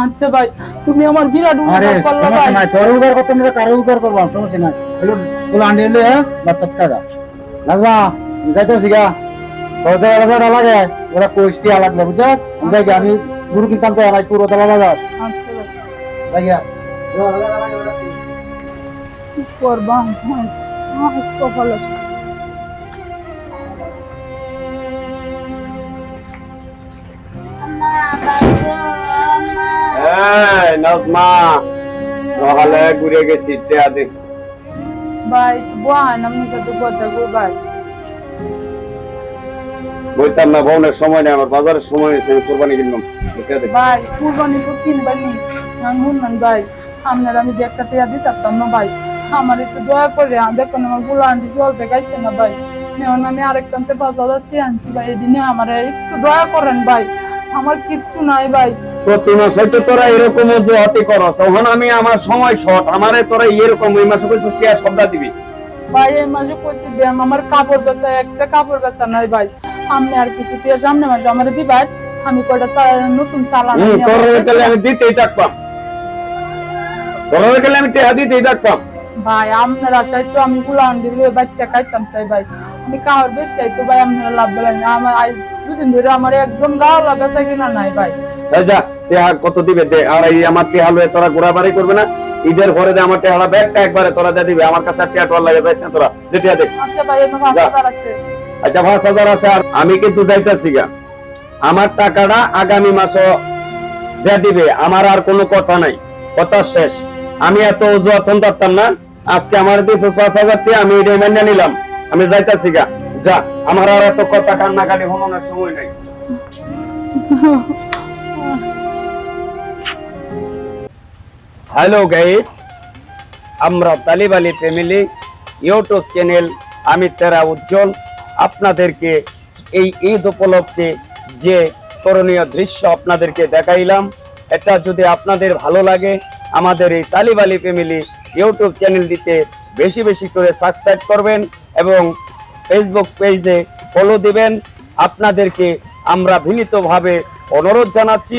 আচ্ছা ভাই, তুমি আমার বিরাট আরে উপকার করলা সমস্যা ভাই। নাই, তোর উপকার করতে না কারো উপকার করবো, সমস্যা নাই। এগুলো আন্ডি হলে বার্তাত কাজা নাজমা যাইতেছি গা, সরতে বাজার লাগে ওরা কোষ্টি লাগলে বুঝছস, আমি গুরু কিনতাম চাই আমার পুরো বাজার আচ্ছা ভাই, যাই গা। কি করবা? কপাল আছে। এই নাজমা, সকালে ঘুরে গেছি, টিয়া দে। ভাই বহান আমার সাথে কথা কই ভাই। বলতাম না বোনের সময় নেই, আমার বাজারের সময় হয়েছে, আমি কোরবানি কিনলাম, টিয়া দে। ভাই কুরবানি তো কিনবানি, আমি শুনলাম ভাই আপনার আমি যে একটা টিয়া দিতাম না ভাই, আমার একটু দয়া করে দেখুন আমার গুলো আন্টি চলতে গাইছে না ভাই, এখন আমি আরেকটানতে 5,000 টিয়া আনছি ভাই, এদিনে আমার একটু দয়া করেন ভাই, আমার কিচ্ছু নাই ভাই। প্রতি মাসে তো তোরা এরকম অজুহাতি করস, এখন আমি আমার সময় শর্ট, আমারে তোরা এরকম ওই মাসে কইছিস টিয়া সবটা দিবি। ভাই এই মাসে কইছি দেন, আমার কাপড় বেচা একটা কাপড় বেচা নাই ভাই, আপনি আর কিছু টিয়া সামনে মাসে আমার দিবেন, আমি কয়টা নতুন চালান তোর গেলে আমি দিতেই থাকবাম, তোর গেলে আমি টিয়া দিতেই থাকবাম। ভাই আপনার আশায় তো আমি গুলো আন্ডি বাচ্চা খাইতাম চাই ভাই, আমি কাহর বেচ চাই তো ভাই আপনারা লাভ বেলেন না, আমার দুদিন ধরে আমার একদম গাও লাগাছে কিনা নাই ভাই। এই যা টিয়া কত দিবে দে, আর এই আমার টিয়া লয়ে তোরা ঘোরাবাড়ি করবে না, ঈদের ঘরে দে আমার টিয়া ব্যাগটা একবারে তোরা দিয়ে দিবে, আমার কাছে আর টিয়া টোয়ার লাগে যাইস না তোরা, দে টিয়া দে। আচ্ছা ভাই এটা 5,000 আছে। আচ্ছা 5,000 আছে, আর আমি কিন্তু যাইতাছি গা, আমার টাকাটা আগামী মাসে দিয়ে দিবে, আমার আর কোনো কথা নাই, কথা শেষ। আমি এত অজুহাত পারতাম না, আজকে আমার দিয়েছে 5,000 টিয়া, আমি এটা মেনে নিলাম, আমি যাইতাছি গা, যা, আমার আর এত কথা কান্নাকাটি হনোর সময় নাই। হ্যালো গাইস, আমরা Talib Ali family YouTube channel, আমি তেরা উজ্জ্বল আপনাদেরকে এই ঈদ উপলক্ষে যে করণীয় দৃশ্য আপনাদেরকে দেখাইলাম, এটা যদি আপনাদের ভালো লাগে আমাদের এই তালিব আলী ফ্যামিলি ইউটিউব চ্যানেলটিতে বেশি বেশি করে সাবস্ক্রাইব করবেন এবং ফেসবুক পেজে ফলো দিবেন। আপনাদেরকে আমরা বিনীতভাবে অনুরোধ জানাচ্ছি,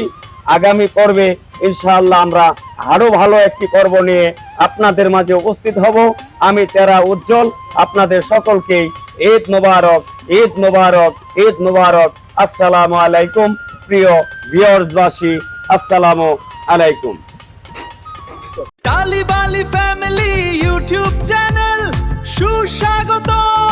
আগামী পর্বে ইনশাআল্লাহ আমরা আরো ভালো একটি পর্ব নিয়ে আপনাদের মাঝে উপস্থিত হব। আমি তেরা উজ্জ্বল আপনাদের সকলকেই ঈদ মোবারক, ঈদ মোবারক, ঈদ মোবারক। আসসালামু আলাইকুম প্রিয় ভিউয়ার্সবাসী, আসসালামু আলাইকুম। Talib Ali family YouTube channel সুস্বাগতম।